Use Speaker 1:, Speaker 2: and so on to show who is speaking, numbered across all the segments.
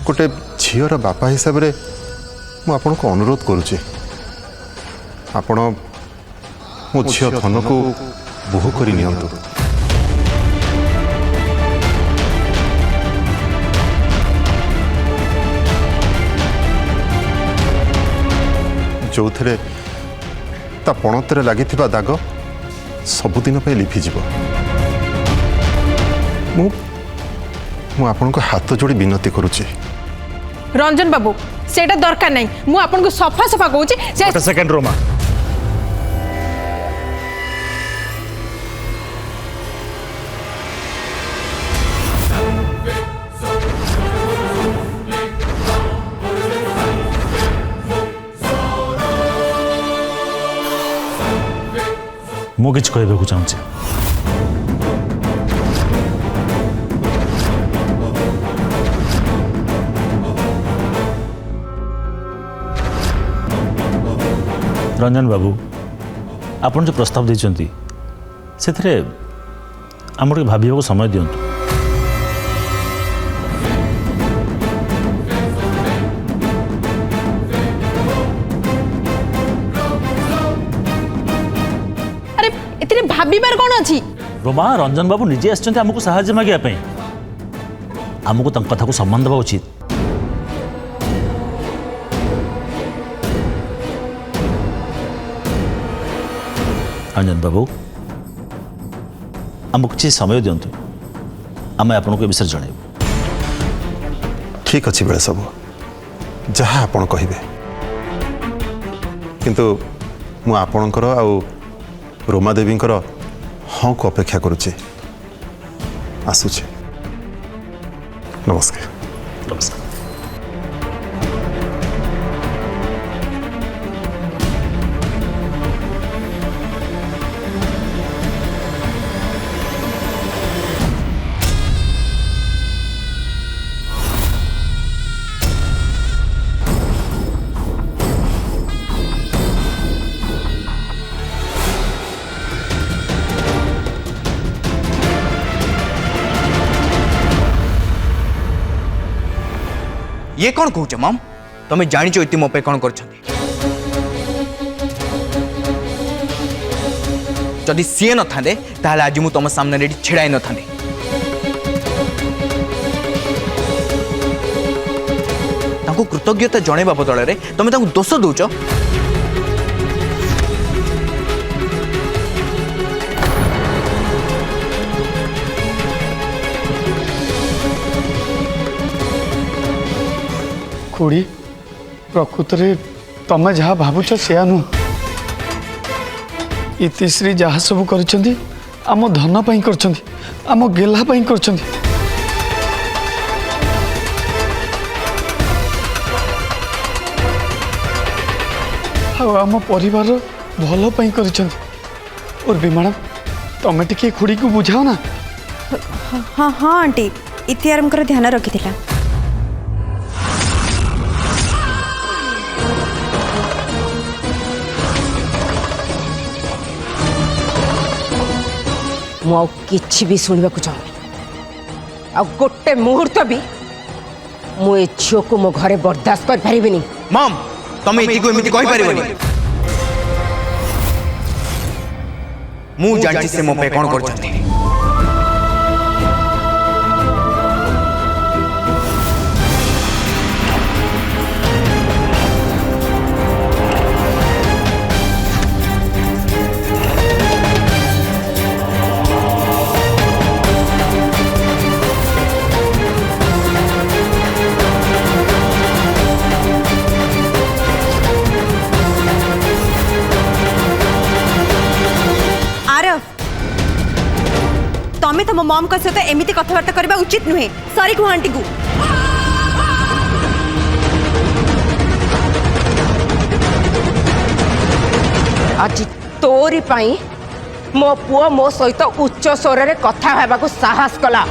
Speaker 1: गोटे झीर बापा हिसाब से मुझे को अनुरोध करुच्ची आपण मो झी धन को बोहू कर नियंतु। जो थे ता पणतरे लगी दाग सबुदिन लिभिज। आपन को हाथ जोड़ी विनती करुच्ची।
Speaker 2: रंजन बाबू सेटा दरकार नहीं, मु आपन को सफा सफा कहूँ
Speaker 3: सेकंड रोमा मु किछ कहबे चाहूँ रंजन बाबू आपन जो प्रस्ताव देचंती से आमर भाविया को समय दिंतु।
Speaker 2: अरे इतने भाबीबार कौन अछि?
Speaker 3: रोमा रंजन बाबू निजे आछंती हमको सहायता मागिया पई, हमको तंक कथा को सम्मान देबा उचित। रंजन बाबू आमको किसी समय दिंतु, आम आपन को विषय जन।
Speaker 1: ठीक अच्छी बेले सब जहाँ आपण कहे किंतु मु आपणकर आउ रोमा देवींकर हाँ को अपेक्षा करुच्ची। आसुचे। नमस्कार।
Speaker 3: नमस्कार।
Speaker 4: ये कौन कहूच मम? तुम्हें जानी इति मो पे कौन कर? जदि सी न था आज मु तुम सामने छिड़ाई न था। कृतज्ञता जनवा बदल में तुम दोष दौच।
Speaker 5: खुड़ी प्रकृत रे तमे जहाँ भावुच से नु इतिश्री जहाँ सब कर आम धन पाई कर आम गेला पाई कर आम परिवार भल पाई कर। उर्वी मैडम तमे टिके खुड़ी को बुझाओ ना।
Speaker 6: हाँ हाँ आंटी इतिहार ध्यान रखी था।
Speaker 7: मुझे भी शुणा चाहूँ आ गोटे मुहूर्त भी मुझे झील को मो घरे बर्दाश्त कर पारिबिनी।
Speaker 4: मम तुम एमती कहि पारिबनी। मु जानि से मो पे कोन करछथि।
Speaker 6: तमें तुम मम का सहित एमती कथबार्ता करबा उचित नुहे। सॉरी को आंटी को।
Speaker 7: आज तोरी पाई मो पुओ मो सहित उच्च स्वर रे कथा हेबा को साहस कला।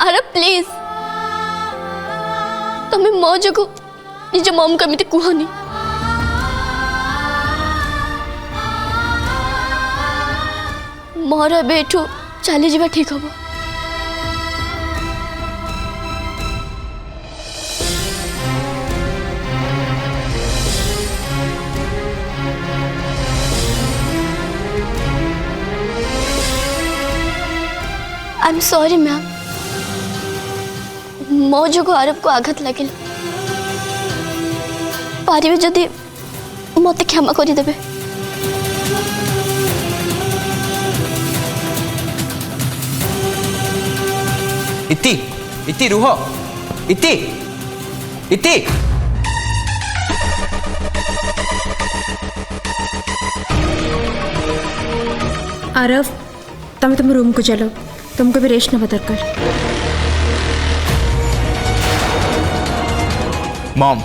Speaker 8: अरे प्लीज तमें मो जो निज मम को एमती कहनी मोर एठू चली जावा ठीक हम आई एम सॉरी मैम मो जो आरब को आघात लगे पारे जदि मत क्षमा करदेवे
Speaker 4: इति इति रुह इति इति
Speaker 2: आरव तुम तुम रूम को चलो तुमको भी रेस्ट नवा दरकार
Speaker 4: मम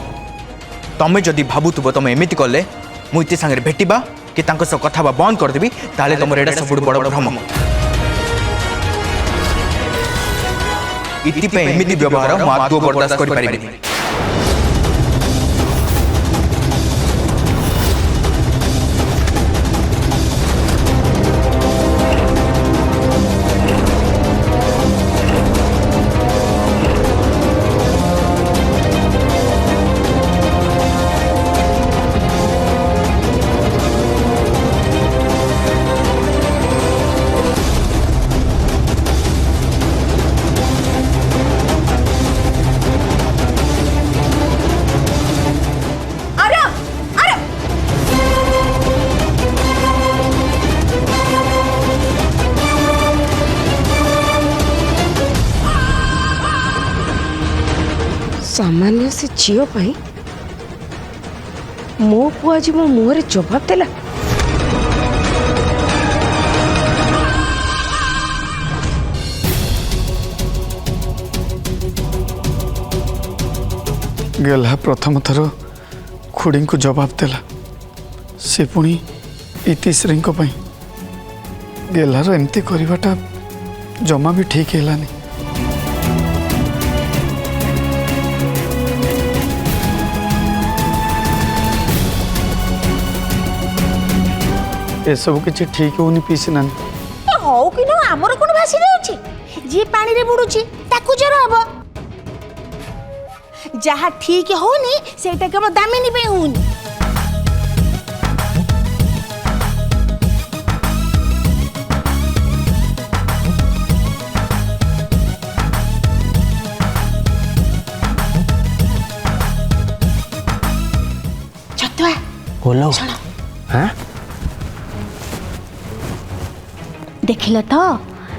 Speaker 4: तमें जदि भावुव तुम एमती कले मुझे सागर भेटा कि कथा बंद करदेवी ताले तुम एटा सब बड़ भ्रम इति एमती व्यवहार मु आदौ बर्दाश्त कर पारिबेनी
Speaker 7: सामान्य से झील पाई मो पु आज मो मुहर जवाब देला
Speaker 5: गेला प्रथम थर खुड़ी को जवाब देला से पुणी इतिश्री गेलार एमती करवाटा जमा भी ठीक हैलानी ए सब किसी ठीक होनी पीसी ना
Speaker 9: हौ कि न आमर कोन भासी जाउची जी पानी रे बुडुची ताकू जर हबो जहा ठीक होनी सेटा केवल दामिनी पे होनी छतुआ
Speaker 10: बोलो हाँ
Speaker 9: देखिल तो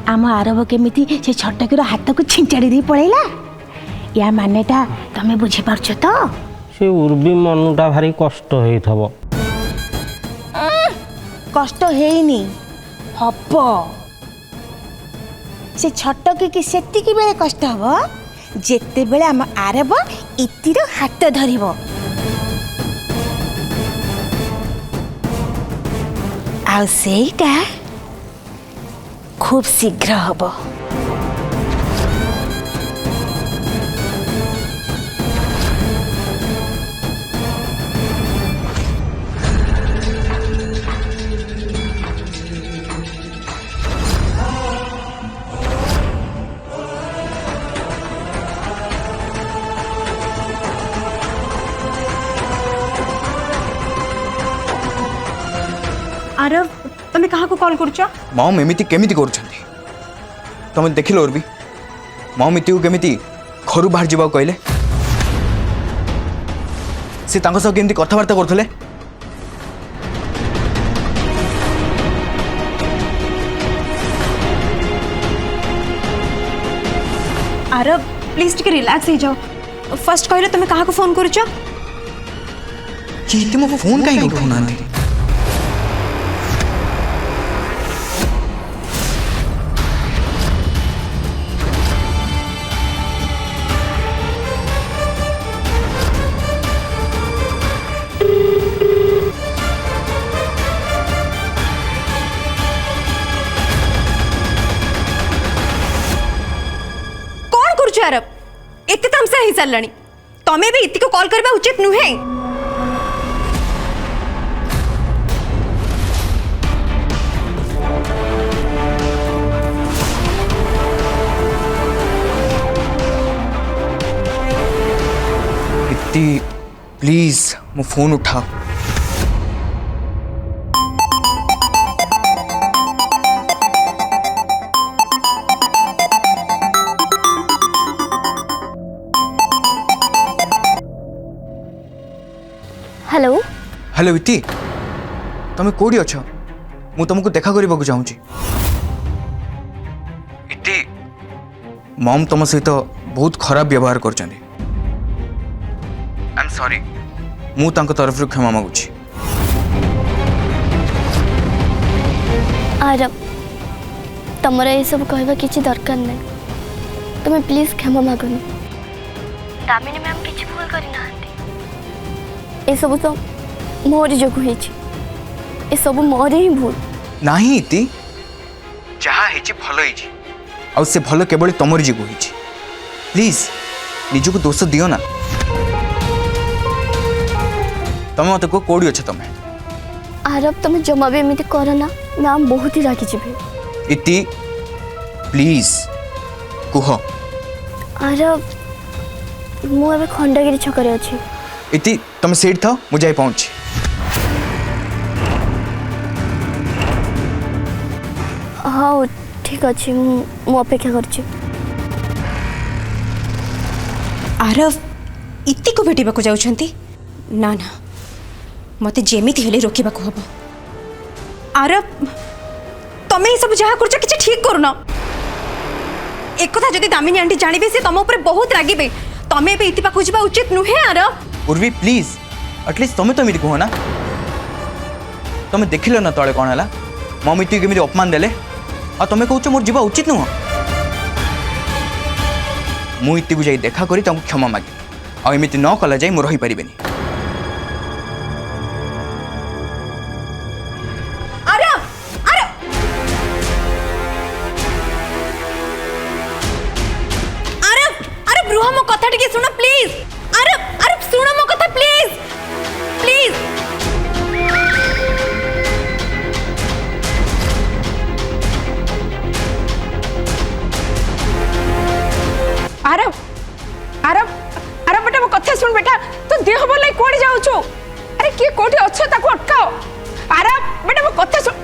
Speaker 9: आम आरब केमिति से छटकीर हाथ को छिंचाड़ी दे पड़ेला या मानेटा तमे बुझी पारछ तो
Speaker 10: से उर्बी मनुटा भारी कष्ट होइथबो
Speaker 9: कष्ट हेनी हब से छटकी कि सेतिकी बेले कष्ट हबो जेते बेले आम आरब इतिर हाथ धरिबो आ सेटा खूब शीघ्र हबो
Speaker 2: आरव तुम्हें कहा को कॉल करूछ
Speaker 4: मम एमती केमिति करूछंती तुम देखिल और भी मम इति केमिति घर बाहर जावा कहले से तांको सब केमिति कथबार्ता करथले
Speaker 2: आरव प्लीज टिके रिलैक्स हो जाओ फर्स्ट कहले तुम्हें कहा को फोन करूछ
Speaker 4: चीते मो फोन काई उठौना
Speaker 6: आरब एते तमसा ही चललानी तमे भी इति को कॉल करबा उचित नुहे।
Speaker 4: इति प्लीज मो फोन उठा।
Speaker 8: हेलो
Speaker 4: हेलो इति तमे कोडी अछ मु तुमको देखा करबा को चाहूची। इति मॉम तुम सहित बहुत खराब व्यवहार करछंदी। आई एम सॉरी मु तांको तरफ रु क्षमा मागुची।
Speaker 8: आरव तमरा ये सब कहबा किछि दरकार नै तुम प्लीज क्षमा मागनी। दामिनी मैम किछि भूल करि नाहंती ए सब तो मोरी जोगु हेछि ए सब मोरे ही भूल
Speaker 4: नाही इति जहा हेछि भलो हेछि आ से भलो केवल तमरी जोगु हेछि। प्लीज निजको दोष दियो ना। तमे मत को कोडी अछ तमे।
Speaker 8: आरव तुम जमा भी एमिति कर ना मैम बहुत ही रागी जिबे।
Speaker 4: इति प्लीज कुह।
Speaker 8: आरव मु एबे खंडगिरी छकरे अछि।
Speaker 4: इति तुम सेठ था मु जाई पहुंची।
Speaker 8: हाँ ठीक अच्छे मु अपेक्षा करछि।
Speaker 6: आरव इति को भेटिबा को जाउछंती ना ना मते जेमिति हेले रोकिबा को हबो। आरव तमे ई सब जहा करछ किछि ठीक करूना। एक कथा जदि दामिनी आंटी जानिबे से तम ऊपर बहुत रागिबे। तमे बे इति पाखु जिबा उचित नुहे आरव।
Speaker 4: उर्वी प्लीज एटलिस्ट तुम तो मिली कहो ना। तुम देखिल ना तले कौन है मम्मी तु केमी अपमान देले आ तुम कह मोर जीवा उचित नुह। मु इति को जाई देखा करी तुमको क्षमा मागे आ एमिति न कला जाई मु रही परिबेनी।
Speaker 6: आरव आरव आरव आरव रुह मो कथा टिके सुनो प्लीज। आरव आरव सुनो मो कथा प्लीज प्लीज।
Speaker 2: आरव आरव आरव बेटा मो कथा सुन बेटा तू देह बोलाई कोड़ी जाउछु। अरे के कोठी अच्छो ताको अटकाओ। आरव बेटा मो कथा सुन।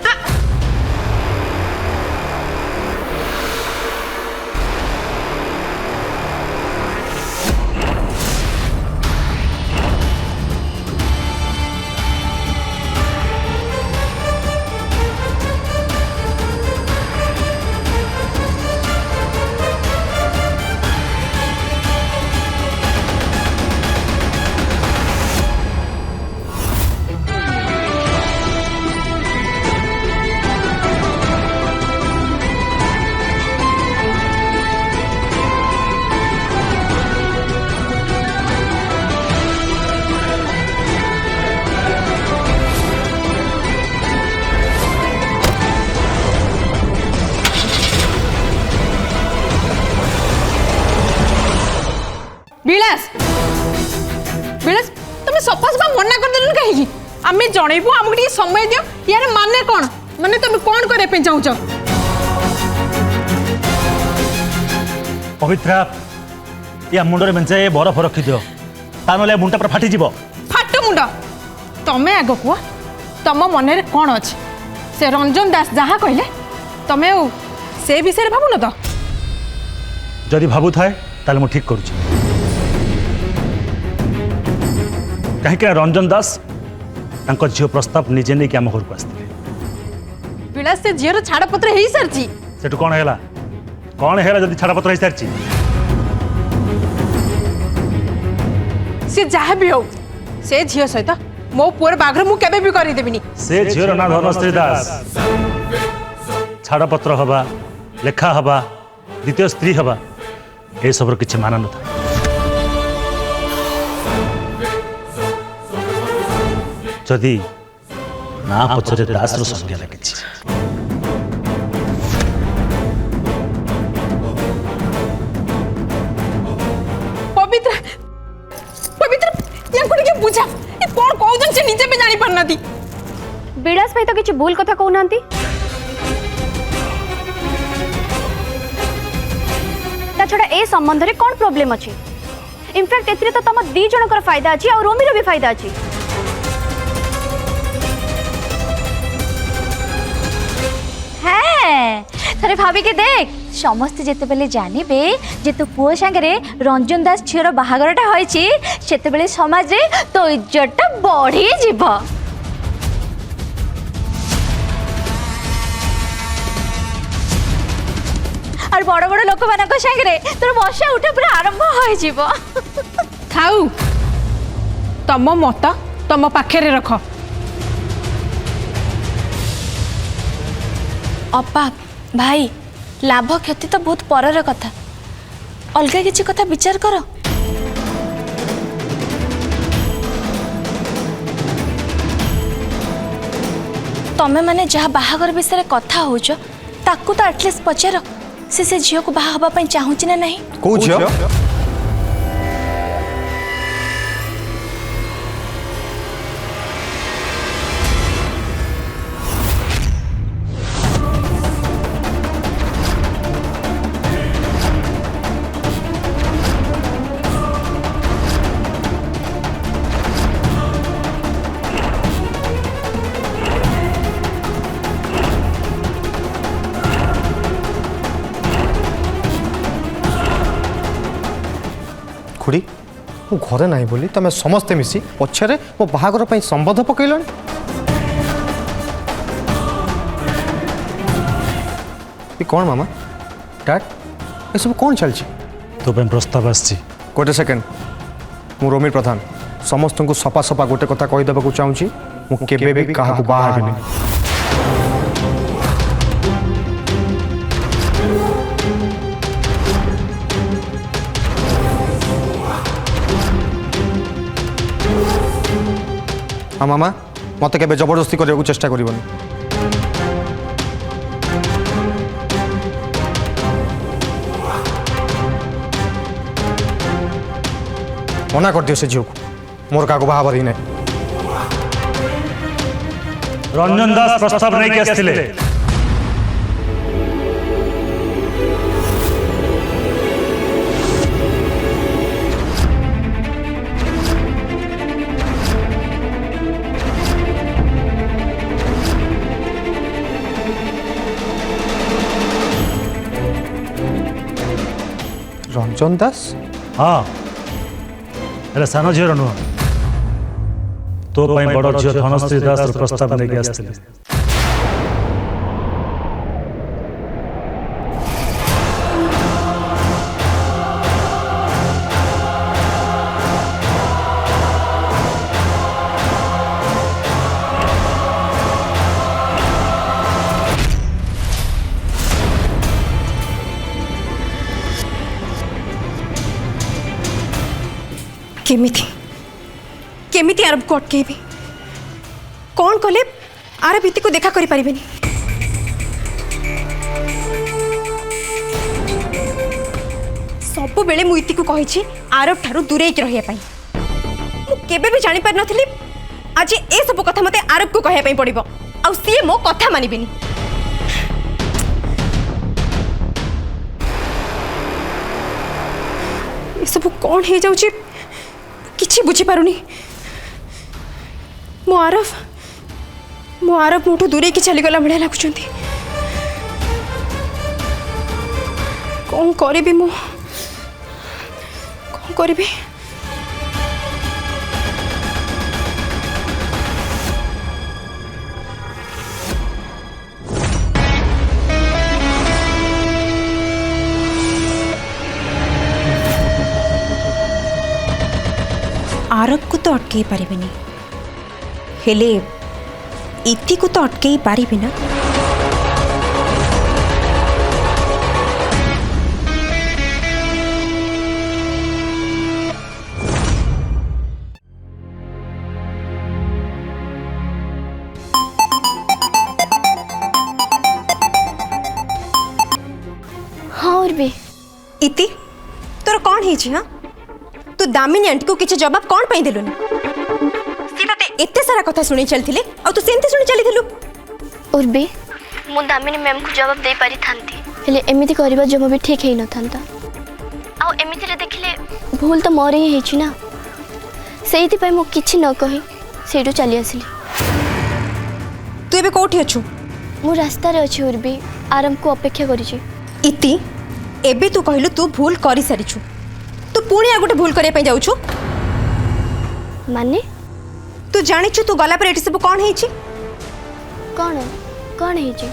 Speaker 2: विलास विलास तुम सफा सफा मना कर देलु कहीं आमे जणैबु हमको टिके समय दियो। यार माने कोन माने तुम कोन करे पे जाउछ।
Speaker 3: पवित्रा या मुंडरे मेंचे बरफ रखी दियो ता नले मुंडा पर फाटी जीवो।
Speaker 2: फाट मुंड तमे आगो कुआ तम मन रे कोन अछि से रंजन दास जहा कहले तमे से विषय भाबुन तो।
Speaker 3: जदि भाबु थाए ताले मु ठीक करूची। कहीं रंजन दास तांको झील प्रस्ताव निजे नहीं आम घर को आसते।
Speaker 2: विलास से झीर छाड़पत्र हो सारी
Speaker 3: सेठू कौन है जब छाड़पत्र हो सारी
Speaker 2: सी जहाँ भी हो से झील सहित मो पुअर बाघर मु केबे भी करी देबिनी।
Speaker 3: से झीर ना धर्मश्री दास छाड़पत्र हवा लेखा हवा द्वितीय स्त्री हवा ए सब किसी मान न था। जदि ना पछरे दास रो संज्ञा लगे
Speaker 2: पवित्र
Speaker 8: सहित किसी भूल कथा कहूना ता छड़ा ए संबंध रे कौन प्रॉब्लम अच्छी इनफैक्ट एथिरे तो तम दी जनकर फायदा अच्छी और रोमी रो भी फायदा अच्छी
Speaker 11: थरे भाभी के देख समस्ते जेते बेले जानिबे जे तो पुओ संगे रंजन दास झीर बाहागरटा होइछि सेते बेले समाज रे तो इज्जतटा बढ़ी जीव और बड़ बड़ लोक मानक संगे तोर बसा उठा पूरा आरंभ होई जीव
Speaker 2: थाउ तम मत तम पाखे रख
Speaker 11: अपा भाई लाभ क्षति तो बहुत परर कथा अलग किसी कथा विचार कर तमे माने जहाँ बाहागर विषय कथा होच ताकू तो एटलिस्ट पचार से झील को बाहा हवा पई चाहूची ना नहीं
Speaker 1: को झियो
Speaker 12: खुड़ी मु घरे नहीं बोली तुम समस्ते मिसी पछरे मो बाहागर पई संबंध पकैलन ये कौन मामा डैड ये सब कौन चलछि
Speaker 3: तो पे प्रस्ताव आछि
Speaker 12: गोटे सेकेंड मु रोमी प्रधान समस्त को सपा सपा गोटे कथा कहि देबा को चाहूछि मु केबे भी काहा को बाहा हेबिनी हाँ मामा मत के जबरदस्ती करने को चेष्टा कर मना कर दियो से झील को मोर का बाहाबर ही नहीं
Speaker 3: रंजन दास प्रस्ताव नहीं आसथिले
Speaker 12: रंजन दास
Speaker 3: हाँ हेले सान झीर नुह तो बड़ झील धनश्री दास प्रस्ताव नहीं आसथिले
Speaker 6: केमिति आरब को अटकेबी कौन कले आरब इति को देखा करि परिबेनी सब बेले मु इति को कहिछि आरब ठारू दूरे के रहिया पई मु केबे भी जानि पार नथली आज ए सब कथा मते आरब को कहया पई पड़िबो आ सी मो कथा मानिबेनी ए सब कौन हे जाउछि किछि बुझी पारुनी मो आरब मोठू दूरे की चलीगला भाया लगुंट कौन करी मु कौन करी आरब को तो अटकई पारिबिनी हेले इति को तो अटकई पारिबी ना
Speaker 8: हाँ और भी
Speaker 6: इति तोर कौन है हाँ तू दामिनी आंटी को किसी जवाब कौन पाई देलुनी सी तते एते सारा कथा सुनी चलथिले आ तू सेंते सुनी चली थिलु
Speaker 8: उर्बी मु दामिनी मैम को जवाब दे पारि थांती हेले एमिति करबा जमा भी ठीक हे न थांता आ एमिति रे देखले भूल तो मोर ही हेछि ना सेइति पय मु किछि न कहि सेडू चली आसली।
Speaker 6: तू एबे कोठी अछु?
Speaker 8: मु रास्ता रे अछि उर्बी आराम को अपेक्षा करिछि।
Speaker 6: इति एबे तू कहलु तू भूल करि सारिछु तू पुणी आ गोटे भूल करिया पय जाउछु
Speaker 8: माने
Speaker 6: तू जानिछु तू गला पर एठी सब कोन हेछि
Speaker 8: कौन कौन हेछि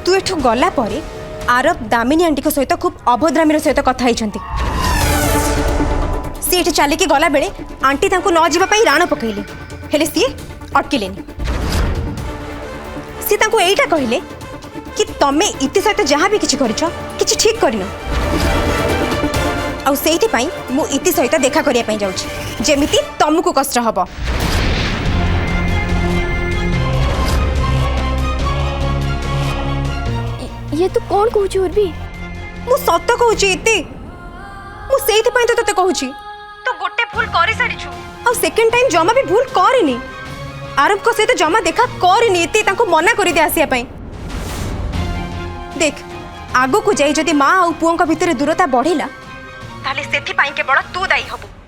Speaker 6: तू एठू गला परे आरब दामिनी आंटी को सहित खूब अभद्रामीर सहित कथा हेछंती सी एठी चली के गला बेले आंटी तांको न जीवा पई राण पकैली हेले सी अटकिलेनी सी तांको एइटा कहिले कि तमे इति सहित जहाँ भी किछि करिछ किछि ठीक करिनो आउ सेइति पई मु इति सहित देखा करिया पई जाउछि जेमिति तमको कष्ट हबो।
Speaker 8: ये तू कौन कहूची उर्बी?
Speaker 6: मु सत्य कहूची इति मु सेइति पई तो तते कहूची तो गोटे भूल करि सारिछु आ सेकंड टाइम जमा भी भूल करिनी आरब को सहित जमा देखा करिनी इति तांको मना करि दे आसिया पई देख आगो को जाई जदी मां आ पुओं का भितरे दूरता बढ़िला ताले सेथि पई केवल तू दाई हबु।